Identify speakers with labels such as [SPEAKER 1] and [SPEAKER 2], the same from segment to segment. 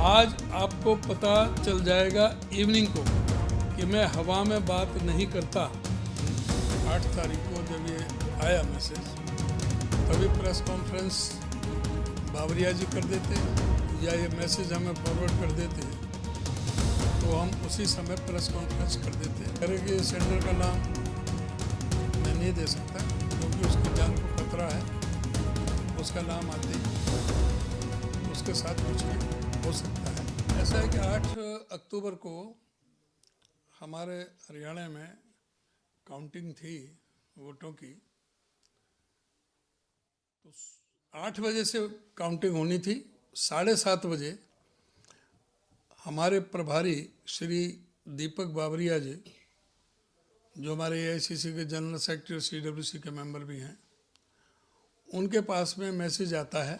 [SPEAKER 1] आज आपको पता चल जाएगा इवनिंग को कि मैं हवा में बात नहीं करता। 8 तारीख को जब ये आया मैसेज तभी प्रेस कॉन्फ्रेंस बावरिया जी कर देते या ये मैसेज हमें फॉरवर्ड कर देते तो हम उसी समय प्रेस कॉन्फ्रेंस कर देते। कह कि सेंडर का नाम मैं नहीं दे सकता क्योंकि उसकी जान को खतरा है। उसका नाम आते ही उसके साथ कुछ भी हो सकता है। ऐसा है कि 8 अक्टूबर को हमारे हरियाणा में काउंटिंग थी वोटों की, तो 8 बजे से काउंटिंग होनी थी। 7:30 बजे हमारे प्रभारी श्री दीपक बावरिया जी, जो हमारे AICC के जनरल सेक्रेटरी और CWC के मेंबर भी हैं, उनके पास में मैसेज आता है।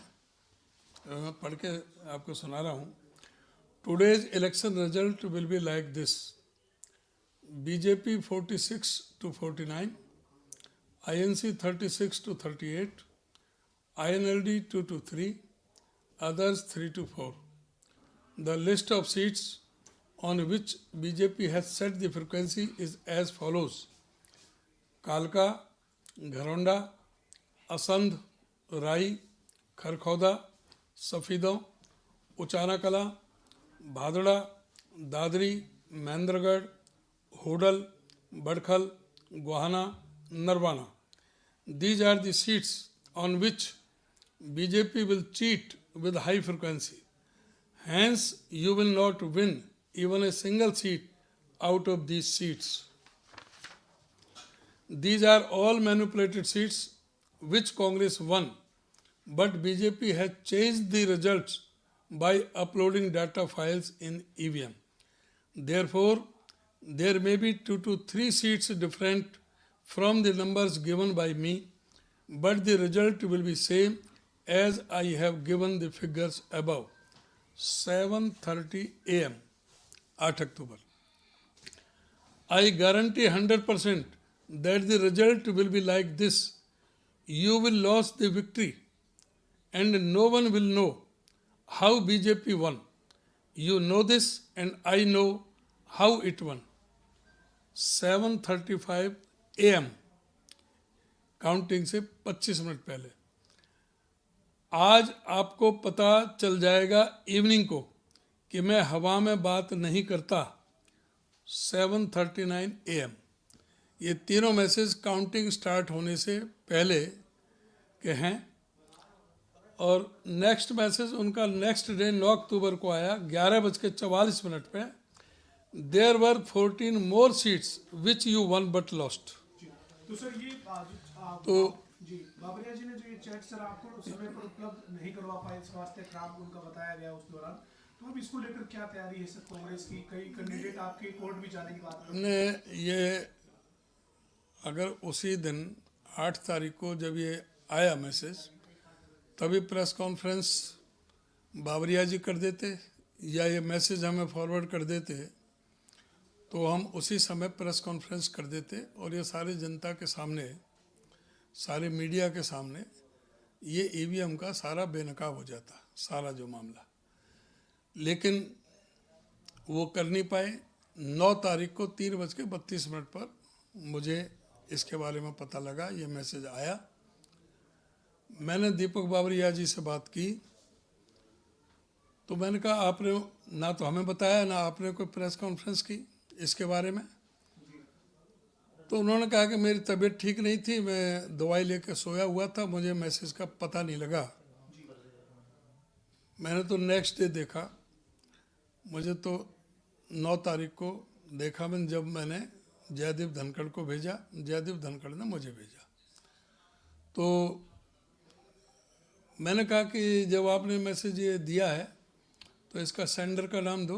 [SPEAKER 1] मैं पढ़ के आपको सुना रहा हूँ। Today's election result will be like this: BJP 46 to 49, INC 36 to 38, INLD 2 to 3, others 3 to 4. The list of seats on which BJP has set the frequency is as follows: कालका, घरौंडा, असंध, राई, Kharkhoda, Safidon, Uchana Kalan, Bhadra, Dadri, Mahendragarh, Hodal, Badkhal, Gohana, Narwana. These are the seats on which BJP will cheat with high frequency. Hence, you will not win even a single seat out of these seats. These are all manipulated seats which Congress won, but BJP has changed the results by uploading data files in EVM. Therefore, there may be 2 to 3 seats different from the numbers given by me, but the result will be same as I have given the figures above. 7:30 AM, 8 October. I guarantee 100% that the result will be like this: you will lose the victory and no one will know how BJP won. You know this and I know how it won. 7:35 AM, counting से 25 minute पहले। आज आपको पता चल जाएगा evening को कि मैं हवा में बात नहीं करता। 7:39 AM। ये तीनों मैसेज काउंटिंग स्टार्ट होने से पहले के हैं और नेक्स्ट मैसेज उनका नेक्स्ट डे 9 अक्टूबर को आया 11:44 पे। There were 14 more seats which you won but lost.
[SPEAKER 2] तो सर ये
[SPEAKER 1] तो
[SPEAKER 2] जी बाबरिया जी ने जो ये चैट सर आपको समय पर उपलब्ध नहीं करवा पाए, इस वास्ते खराब उनका बताया गया उस दौरान, तो अब इसको लेकर क्या तैयारी है सर कांग्रेस की? कई कैंडिडेट आपके कोर्ट भी जाने की बात
[SPEAKER 1] ने ये अगर उसी दिन 8 तारीख को जब ये आया मैसेज तभी प्रेस कॉन्फ्रेंस बावरिया जी कर देते या ये मैसेज हमें फॉरवर्ड कर देते तो हम उसी समय प्रेस कॉन्फ्रेंस कर देते और ये सारी जनता के सामने, सारे मीडिया के सामने ये EVM का सारा बेनकाब हो जाता, सारा जो मामला। लेकिन वो कर नहीं पाए। 9 तारीख को 3:32 पर मुझे इसके बारे में पता लगा, ये मैसेज आया। मैंने दीपक बावरिया जी से बात की तो मैंने कहा आपने ना तो हमें बताया ना आपने कोई प्रेस कॉन्फ्रेंस की इसके बारे में। तो उन्होंने कहा कि मेरी तबीयत ठीक नहीं थी, मैं दवाई लेकर सोया हुआ था, मुझे मैसेज का पता नहीं लगा। मैंने तो नेक्स्ट डे देखा, मुझे तो 9 तारीख को देखा मैंने, जब मैंने जयदीप धनखड़ को भेजा, जयदीप धनखड़ ने मुझे भेजा। तो मैंने कहा कि जब आपने मैसेज ये दिया है तो इसका सेंडर का नाम दो।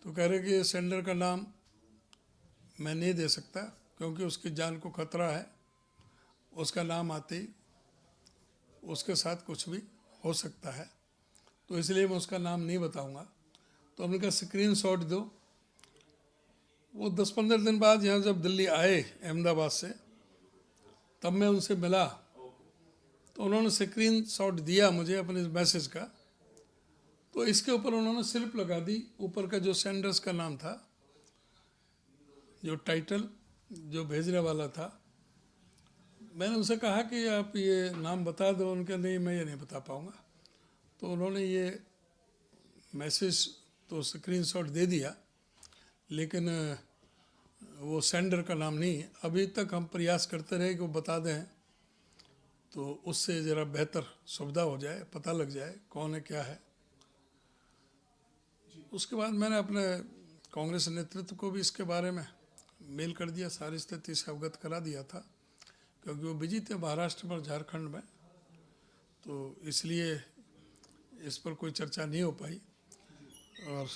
[SPEAKER 1] तो कह रहे कि सेंडर का नाम मैं नहीं दे सकता क्योंकि उसकी जान को खतरा है। उसका नाम आते ही उसके साथ कुछ भी हो सकता है, तो इसलिए मैं उसका नाम नहीं बताऊंगा। तो हमने कहा स्क्रीनशॉट दो। वो 10-15 दिन बाद यहाँ जब दिल्ली आए अहमदाबाद से, तब मैं उनसे मिला तो उन्होंने स्क्रीनशॉट दिया मुझे अपने मैसेज का। तो इसके ऊपर उन्होंने स्लिप लगा दी, ऊपर का जो सेंडर्स का नाम था, जो टाइटल जो भेजने वाला था। मैंने उनसे कहा कि आप ये नाम बता दो, उनके नहीं मैं ये नहीं बता पाऊँगा। तो उन्होंने ये मैसेज तो स्क्रीनशॉट दे दिया, लेकिन वो सेंडर का नाम नहीं। अभी तक हम प्रयास करते रहे कि वो बता दें, तो उससे ज़रा बेहतर सुविधा हो जाए, पता लग जाए कौन है क्या है। उसके बाद मैंने अपने कांग्रेस नेतृत्व को भी इसके बारे में मेल कर दिया, सारी स्थिति से अवगत करा दिया था, क्योंकि वो बिजी थे महाराष्ट्र में, झारखंड में, तो इसलिए इस पर कोई चर्चा नहीं हो पाई। और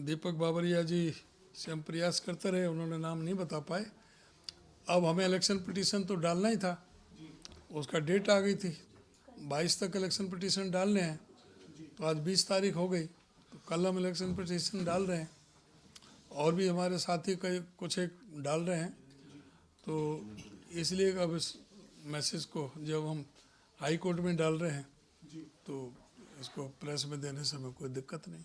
[SPEAKER 1] दीपक बाबरिया जी से हम प्रयास करते रहे, उन्होंने नाम नहीं बता पाए। अब हमें इलेक्शन पिटीशन तो डालना ही था, उसका डेट आ गई थी, 22 तक इलेक्शन पिटीशन डालने हैं। तो आज 20 तारीख हो गई, तो कल हम इलेक्शन पिटीशन डाल रहे हैं, और भी हमारे साथी कई कुछ एक डाल रहे हैं। तो इसलिए अब इस मैसेज को जब हम हाई कोर्ट में डाल रहे हैं, तो इसको प्रेस में देने से हमें कोई दिक्कत नहीं।